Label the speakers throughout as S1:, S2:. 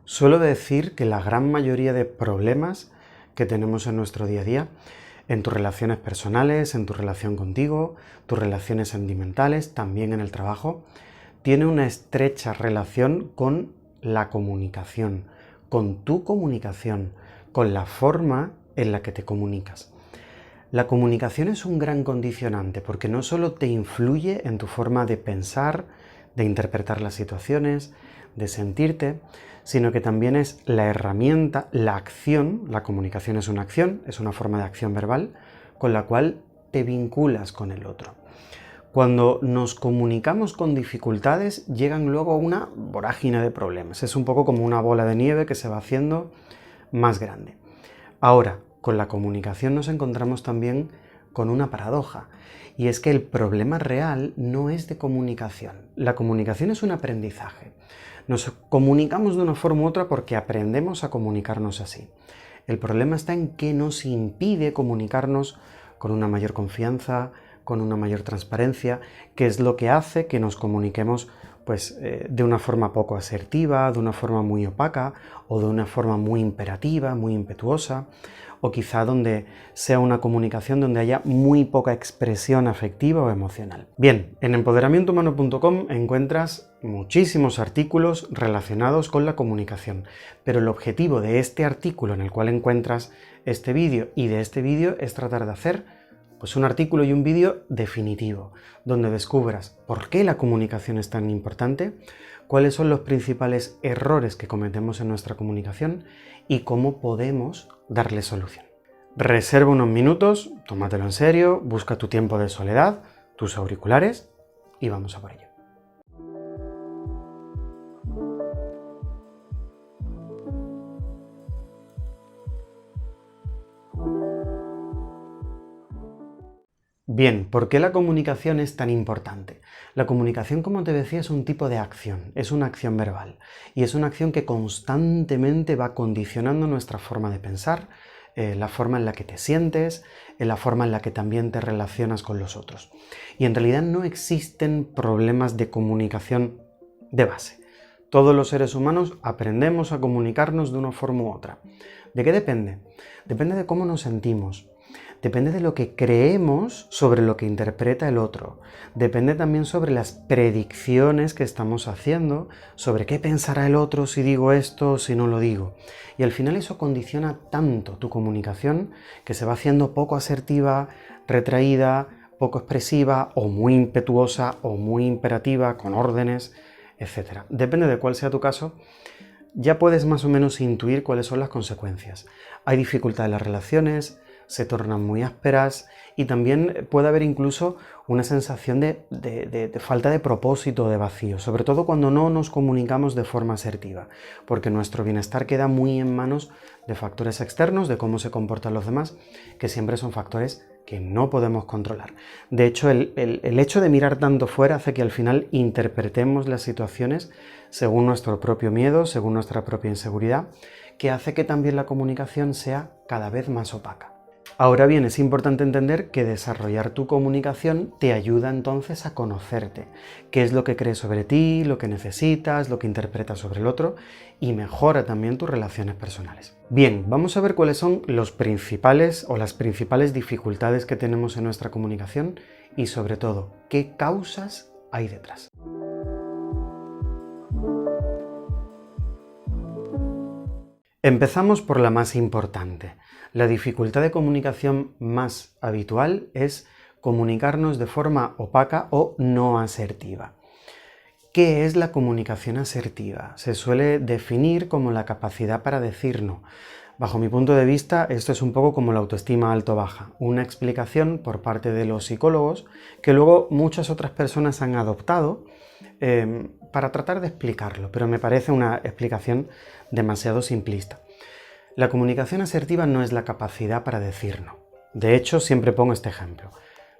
S1: Suelo decir que la gran mayoría de problemas que tenemos en nuestro día a día, en tus relaciones personales, en tu relación contigo, tus relaciones sentimentales, también en el trabajo, tiene una estrecha relación con la comunicación, con tu comunicación, con la forma en la que te comunicas. La comunicación es un gran condicionante porque no solo te influye en tu forma de pensar, de interpretar las situaciones, de sentirte, sino que también es la herramienta, la acción, la comunicación es una acción, es una forma de acción verbal, con la cual te vinculas con el otro. Cuando nos comunicamos con dificultades, llegan luego una vorágine de problemas. Es un poco como una bola de nieve que se va haciendo más grande. Ahora, con la comunicación nos encontramos también con una paradoja, y es que el problema real no es de comunicación. La comunicación es un aprendizaje. Nos comunicamos de una forma u otra porque aprendemos a comunicarnos así. El problema está en que nos impide comunicarnos con una mayor confianza, con una mayor transparencia, que es lo que hace que nos comuniquemos de una forma poco asertiva, de una forma muy opaca o de una forma muy imperativa, muy impetuosa, o quizá donde sea una comunicación donde haya muy poca expresión afectiva o emocional. Bien, en empoderamientohumano.com encuentras muchísimos artículos relacionados con la comunicación, pero el objetivo de este artículo en el cual encuentras este vídeo y de este vídeo es tratar de hacer un artículo y un vídeo definitivo, donde descubras por qué la comunicación es tan importante, cuáles son los principales errores que cometemos en nuestra comunicación y cómo podemos darle solución. Reserva unos minutos, tómatelo en serio, busca tu tiempo de soledad, tus auriculares y vamos a por ello. Bien, ¿por qué la comunicación es tan importante? La comunicación, como te decía, es un tipo de acción, es una acción verbal y es una acción que constantemente va condicionando nuestra forma de pensar, la forma en la que te sientes, la forma en la que también te relacionas con los otros. Y en realidad no existen problemas de comunicación de base. Todos los seres humanos aprendemos a comunicarnos de una forma u otra. ¿De qué depende? Depende de cómo nos sentimos. Depende de lo que creemos sobre lo que interpreta el otro. Depende también sobre las predicciones que estamos haciendo, sobre qué pensará el otro si digo esto o si no lo digo. Y al final eso condiciona tanto tu comunicación que se va haciendo poco asertiva, retraída, poco expresiva o muy impetuosa o muy imperativa, con órdenes, etc. Depende de cuál sea tu caso. Ya puedes más o menos intuir cuáles son las consecuencias. Hay dificultad en las relaciones, se tornan muy ásperas y también puede haber incluso una sensación de falta de propósito, de vacío, sobre todo cuando no nos comunicamos de forma asertiva, porque nuestro bienestar queda muy en manos de factores externos, de cómo se comportan los demás, que siempre son factores que no podemos controlar. De hecho, el hecho de mirar tanto fuera hace que al final interpretemos las situaciones según nuestro propio miedo, según nuestra propia inseguridad, que hace que también la comunicación sea cada vez más opaca. Ahora bien, es importante entender que desarrollar tu comunicación te ayuda entonces a conocerte, qué es lo que crees sobre ti, lo que necesitas, lo que interpretas sobre el otro y mejora también tus relaciones personales. Bien, vamos a ver cuáles son los principales o las principales dificultades que tenemos en nuestra comunicación y sobre todo, qué causas hay detrás. Empezamos por la más importante. La dificultad de comunicación más habitual es comunicarnos de forma opaca o no asertiva. ¿Qué es la comunicación asertiva? Se suele definir como la capacidad para decir no. Bajo mi punto de vista, esto es un poco como la autoestima alto-baja, una explicación por parte de los psicólogos que luego muchas otras personas han adoptado para tratar de explicarlo, pero me parece una explicación demasiado simplista. La comunicación asertiva no es la capacidad para decir no. De hecho, siempre pongo este ejemplo.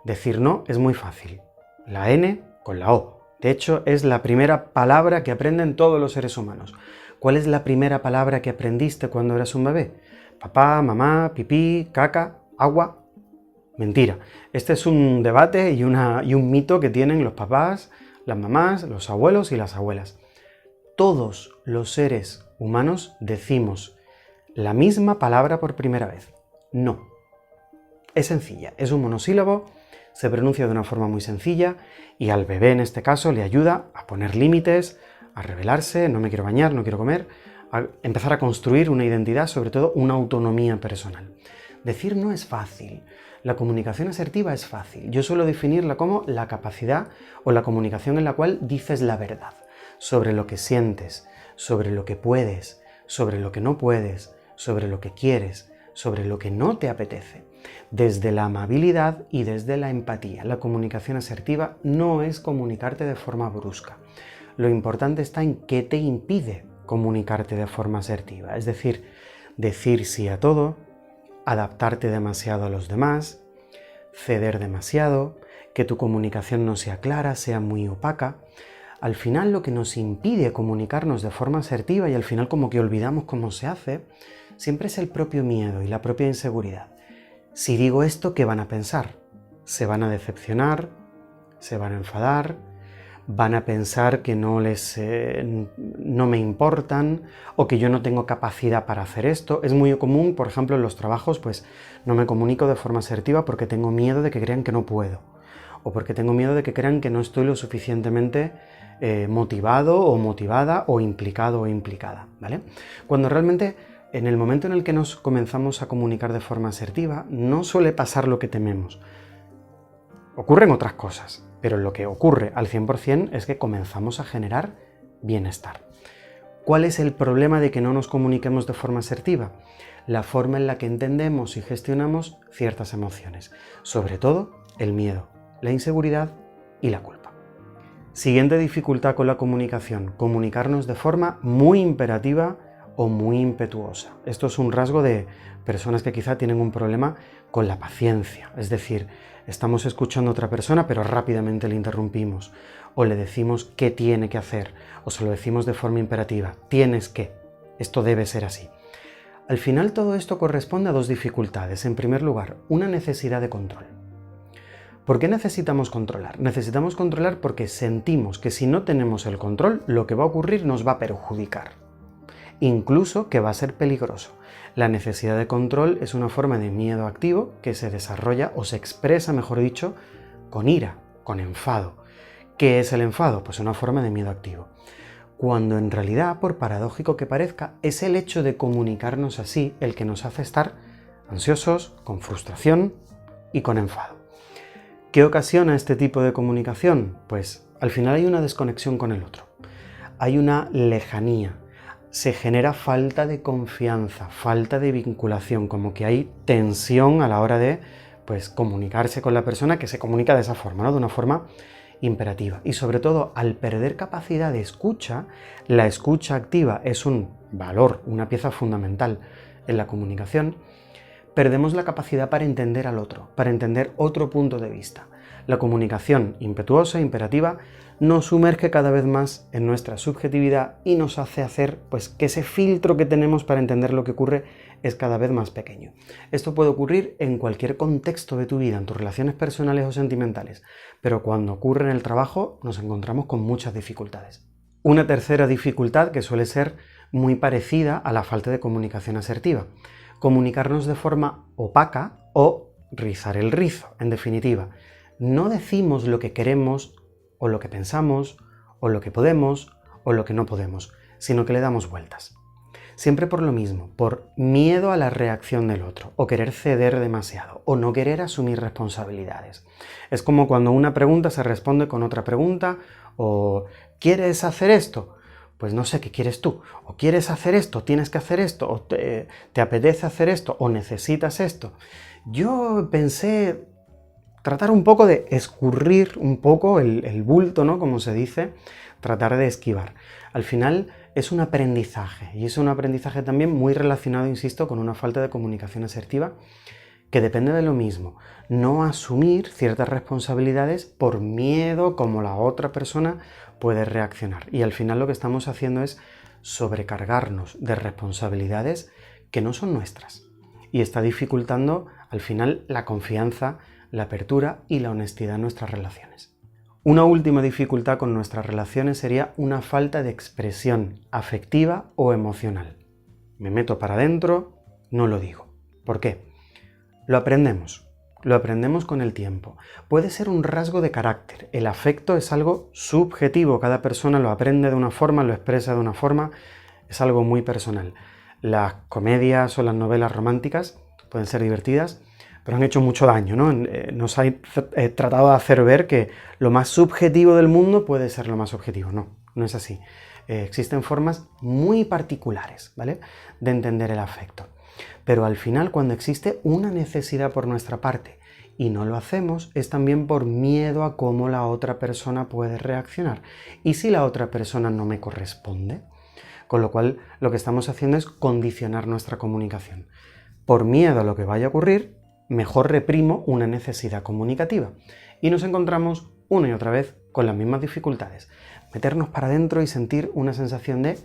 S1: Decir no es muy fácil. La N con la O. De hecho, es la primera palabra que aprenden todos los seres humanos. ¿Cuál es la primera palabra que aprendiste cuando eras un bebé? Papá, mamá, pipí, caca, agua. Mentira. Este es un debate y un mito que tienen los papás, las mamás, los abuelos y las abuelas. todos los seres humanos decimos la misma palabra por primera vez. No. Es sencilla, es un monosílabo, se pronuncia de una forma muy sencilla y al bebé en este caso le ayuda a poner límites, a revelarse, no me quiero bañar, no quiero comer, a empezar a construir una identidad, sobre todo una autonomía personal. Decir no es fácil. La comunicación asertiva es fácil. Yo suelo definirla como la capacidad o la comunicación en la cual dices la verdad sobre lo que sientes, sobre lo que puedes, sobre lo que no puedes, sobre lo que quieres, sobre lo que no te apetece. Desde la amabilidad y desde la empatía. La comunicación asertiva no es comunicarte de forma brusca. Lo importante está en qué te impide comunicarte de forma asertiva. Es decir sí a todo, adaptarte demasiado a los demás, ceder demasiado, que tu comunicación no sea clara, sea muy opaca. Al final lo que nos impide comunicarnos de forma asertiva y al final como que olvidamos cómo se hace, siempre es el propio miedo y la propia inseguridad. Si digo esto, ¿qué van a pensar? ¿Se van a decepcionar? ¿Se van a enfadar? ¿Van a pensar que no me importan o que yo no tengo capacidad para hacer esto? Es muy común, por ejemplo, en los trabajos, pues no me comunico de forma asertiva porque tengo miedo de que crean que no puedo o porque tengo miedo de que crean que no estoy lo suficientemente motivado o motivada o implicado o implicada, ¿vale? Cuando realmente en el momento en el que nos comenzamos a comunicar de forma asertiva, no suele pasar lo que tememos. Ocurren otras cosas, pero lo que ocurre al 100% es que comenzamos a generar bienestar. ¿Cuál es el problema de que no nos comuniquemos de forma asertiva? La forma en la que entendemos y gestionamos ciertas emociones, sobre todo el miedo, la inseguridad y la culpa. Siguiente dificultad con la comunicación, comunicarnos de forma muy imperativa o muy impetuosa. Esto es un rasgo de personas que quizá tienen un problema con la paciencia, es decir, estamos escuchando a otra persona pero rápidamente le interrumpimos o le decimos qué tiene que hacer o se lo decimos de forma imperativa, tienes que, esto debe ser así. Al final todo esto corresponde a dos dificultades. En primer lugar, una necesidad de control. ¿Por qué necesitamos controlar? Necesitamos controlar porque sentimos que si no tenemos el control, lo que va a ocurrir nos va a perjudicar. Incluso que va a ser peligroso. La necesidad de control es una forma de miedo activo que se desarrolla o se expresa, mejor dicho, con ira, con enfado. ¿Qué es el enfado? Pues una forma de miedo activo. Cuando en realidad, por paradójico que parezca, es el hecho de comunicarnos así el que nos hace estar ansiosos, con frustración y con enfado. ¿Qué ocasiona este tipo de comunicación? Pues al final hay una desconexión con el otro. Hay una lejanía. Se genera falta de confianza, falta de vinculación, como que hay tensión a la hora de comunicarse con la persona que se comunica de esa forma, ¿no? De una forma imperativa. Y sobre todo, al perder capacidad de escucha, la escucha activa es un valor, una pieza fundamental en la comunicación, perdemos la capacidad para entender al otro, para entender otro punto de vista. La comunicación impetuosa, imperativa, nos sumerge cada vez más en nuestra subjetividad y nos hace hacer que ese filtro que tenemos para entender lo que ocurre es cada vez más pequeño. Esto puede ocurrir en cualquier contexto de tu vida, en tus relaciones personales o sentimentales, pero cuando ocurre en el trabajo nos encontramos con muchas dificultades. Una tercera dificultad que suele ser muy parecida a la falta de comunicación asertiva, comunicarnos de forma opaca o rizar el rizo, en definitiva. No decimos lo que queremos o lo que pensamos o lo que podemos o lo que no podemos, sino que le damos vueltas. Siempre por lo mismo, por miedo a la reacción del otro, o querer ceder demasiado, o no querer asumir responsabilidades. Es como cuando una pregunta se responde con otra pregunta, o ¿quieres hacer esto? Pues no sé, ¿qué quieres tú? O ¿quieres hacer esto? ¿Tienes que hacer esto? ¿O te apetece hacer esto? ¿O necesitas esto? Yo pensé tratar un poco de escurrir un poco el bulto, ¿no? Como se dice, tratar de esquivar. Al final es un aprendizaje, y es un aprendizaje también muy relacionado, insisto, con una falta de comunicación asertiva que depende de lo mismo, no asumir ciertas responsabilidades por miedo como la otra persona puede reaccionar. Y al final lo que estamos haciendo es sobrecargarnos de responsabilidades que no son nuestras. Y está dificultando al final la confianza, la apertura y la honestidad en nuestras relaciones. Una última dificultad con nuestras relaciones sería una falta de expresión afectiva o emocional. Me meto para adentro, no lo digo. ¿Por qué? Lo aprendemos con el tiempo. Puede ser un rasgo de carácter. El afecto es algo subjetivo, cada persona lo aprende de una forma, lo expresa de una forma, es algo muy personal. Las comedias o las novelas románticas pueden ser divertidas, pero han hecho mucho daño, ¿no? Nos ha tratado de hacer ver que lo más subjetivo del mundo puede ser lo más objetivo. No, no es así. Existen formas muy particulares, ¿vale?, de entender el afecto. Pero al final, cuando existe una necesidad por nuestra parte y no lo hacemos, es también por miedo a cómo la otra persona puede reaccionar. ¿Y si la otra persona no me corresponde? Con lo cual, lo que estamos haciendo es condicionar nuestra comunicación. Por miedo a lo que vaya a ocurrir, mejor reprimo una necesidad comunicativa. Y nos encontramos una y otra vez con las mismas dificultades. Meternos para adentro y sentir una sensación de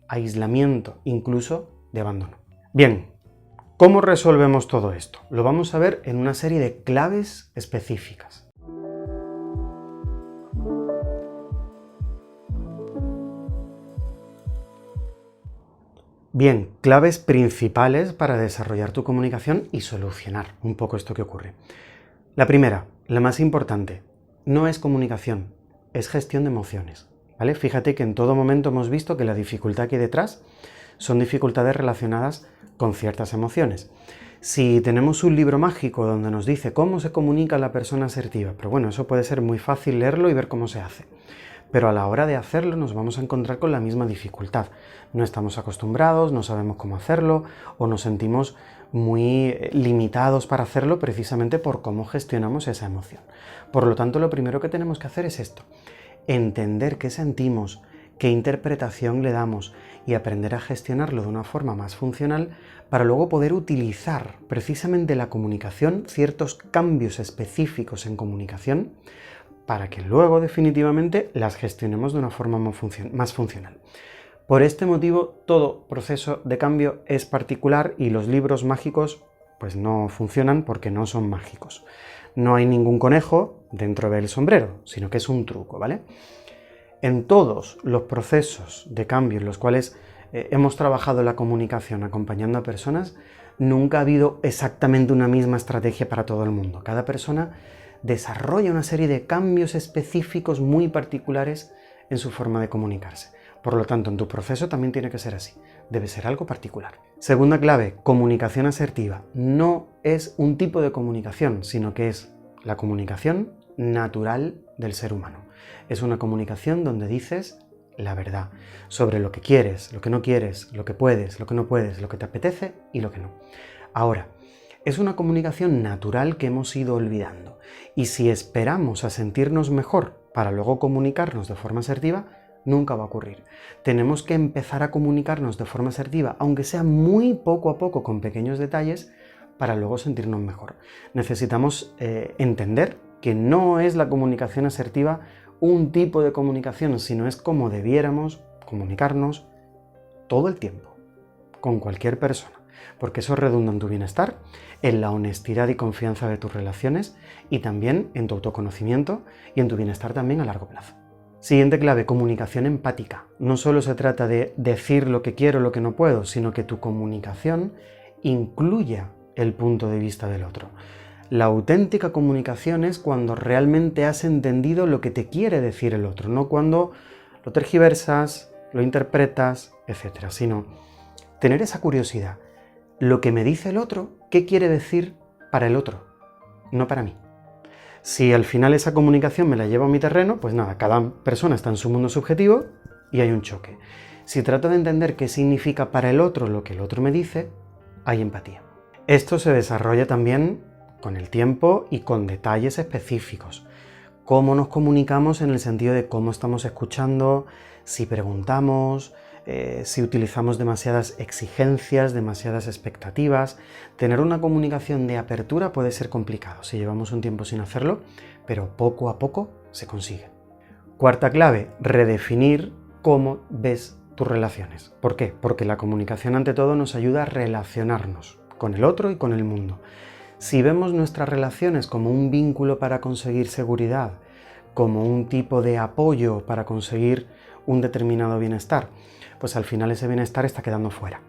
S1: aislamiento, incluso de abandono. Bien, ¿cómo resolvemos todo esto? Lo vamos a ver en una serie de claves específicas. Bien, claves principales para desarrollar tu comunicación y solucionar un poco esto que ocurre. La primera, la más importante, no es comunicación, es gestión de emociones, ¿vale? Fíjate que en todo momento hemos visto que la dificultad que hay detrás son dificultades relacionadas con ciertas emociones. Si tenemos un libro mágico donde nos dice cómo se comunica la persona asertiva, pero bueno, eso puede ser muy fácil leerlo y ver cómo se hace. Pero a la hora de hacerlo nos vamos a encontrar con la misma dificultad. No estamos acostumbrados, no sabemos cómo hacerlo o nos sentimos muy limitados para hacerlo precisamente por cómo gestionamos esa emoción. Por lo tanto, lo primero que tenemos que hacer es esto: entender qué sentimos, qué interpretación le damos y aprender a gestionarlo de una forma más funcional para luego poder utilizar precisamente la comunicación, ciertos cambios específicos en comunicación, para que luego definitivamente las gestionemos de una forma más funcional. Por este motivo, todo proceso de cambio es particular y los libros mágicos pues no funcionan porque no son mágicos. No hay ningún conejo dentro del sombrero, sino que es un truco, ¿vale? En todos los procesos de cambio en los cuales hemos trabajado la comunicación acompañando a personas, nunca ha habido exactamente una misma estrategia para todo el mundo. Cada persona desarrolla una serie de cambios específicos muy particulares en su forma de comunicarse. Por lo tanto, en tu proceso también tiene que ser así. Debe ser algo particular. Segunda clave, comunicación asertiva. No es un tipo de comunicación, sino que es la comunicación natural del ser humano. Es una comunicación donde dices la verdad sobre lo que quieres, lo que no quieres, lo que puedes, lo que no puedes, lo que te apetece y lo que no. Ahora, es una comunicación natural que hemos ido olvidando. Y si esperamos a sentirnos mejor para luego comunicarnos de forma asertiva, nunca va a ocurrir. Tenemos que empezar a comunicarnos de forma asertiva, aunque sea muy poco a poco, con pequeños detalles, para luego sentirnos mejor. Necesitamos entender que no es la comunicación asertiva un tipo de comunicación, sino es como debiéramos comunicarnos todo el tiempo, con cualquier persona, porque eso redunda en tu bienestar, en la honestidad y confianza de tus relaciones y también en tu autoconocimiento y en tu bienestar también a largo plazo. Siguiente clave, comunicación empática. No solo se trata de decir lo que quiero, lo que no puedo, sino que tu comunicación incluya el punto de vista del otro. La auténtica comunicación es cuando realmente has entendido lo que te quiere decir el otro, no cuando lo tergiversas, lo interpretas, etc. Sino tener esa curiosidad. Lo que me dice el otro, ¿qué quiere decir para el otro? No para mí. Si al final esa comunicación me la llevo a mi terreno, pues nada, cada persona está en su mundo subjetivo y hay un choque. Si trato de entender qué significa para el otro lo que el otro me dice, hay empatía. Esto se desarrolla también con el tiempo y con detalles específicos. Cómo nos comunicamos en el sentido de cómo estamos escuchando, si preguntamos, si utilizamos demasiadas exigencias, demasiadas expectativas. Tener una comunicación de apertura puede ser complicado si llevamos un tiempo sin hacerlo, pero poco a poco se consigue. Cuarta clave, redefinir cómo ves tus relaciones. ¿Por qué? Porque la comunicación ante todo nos ayuda a relacionarnos con el otro y con el mundo. Si vemos nuestras relaciones como un vínculo para conseguir seguridad, como un tipo de apoyo para conseguir un determinado bienestar, pues al final ese bienestar está quedando fuera.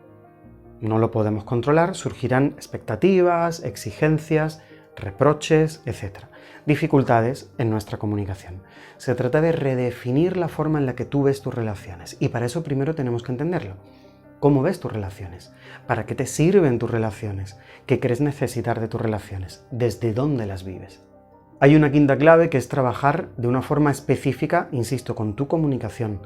S1: No lo podemos controlar, surgirán expectativas, exigencias, reproches, etc. Dificultades en nuestra comunicación. Se trata de redefinir la forma en la que tú ves tus relaciones y para eso primero tenemos que entenderlo. ¿Cómo ves tus relaciones? ¿Para qué te sirven tus relaciones? ¿Qué crees necesitar de tus relaciones? ¿Desde dónde las vives? Hay una quinta clave que es trabajar de una forma específica, insisto, con tu comunicación.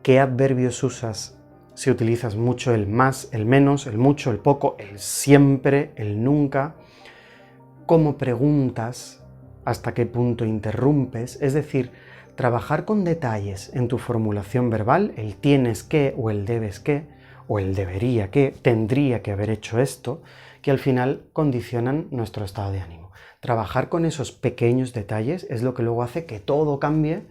S1: ¿Qué adverbios usas? Si utilizas mucho el más, el menos, el mucho, el poco, el siempre, el nunca. ¿Cómo preguntas? ¿Hasta qué punto interrumpes? Es decir, trabajar con detalles en tu formulación verbal, el tienes que o el debes que, o el debería que, tendría que haber hecho esto, que al final condicionan nuestro estado de ánimo. Trabajar con esos pequeños detalles es lo que luego hace que todo cambie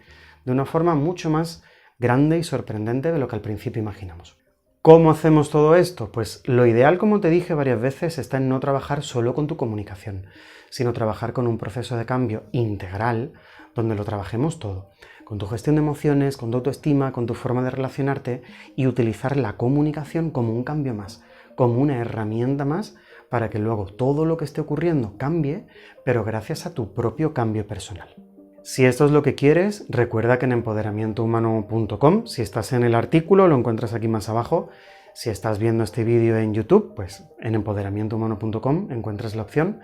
S1: de una forma mucho más grande y sorprendente de lo que al principio imaginamos. ¿Cómo hacemos todo esto? Pues lo ideal, como te dije varias veces, está en no trabajar solo con tu comunicación, sino trabajar con un proceso de cambio integral donde lo trabajemos todo, con tu gestión de emociones, con tu autoestima, con tu forma de relacionarte y utilizar la comunicación como un cambio más, como una herramienta más para que luego todo lo que esté ocurriendo cambie, pero gracias a tu propio cambio personal. Si esto es lo que quieres, recuerda que en empoderamientohumano.com, si estás en el artículo, lo encuentras aquí más abajo. Si estás viendo este vídeo en YouTube, pues en empoderamientohumano.com encuentras la opción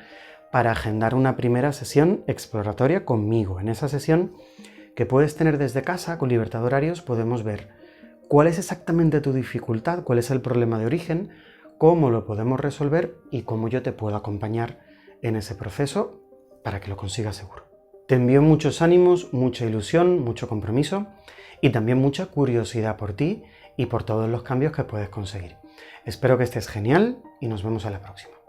S1: para agendar una primera sesión exploratoria conmigo. En esa sesión que puedes tener desde casa, con libertad de horarios, podemos ver cuál es exactamente tu dificultad, cuál es el problema de origen, cómo lo podemos resolver y cómo yo te puedo acompañar en ese proceso para que lo consigas seguro. Te envío muchos ánimos, mucha ilusión, mucho compromiso y también mucha curiosidad por ti y por todos los cambios que puedes conseguir. Espero que estés genial y nos vemos a la próxima.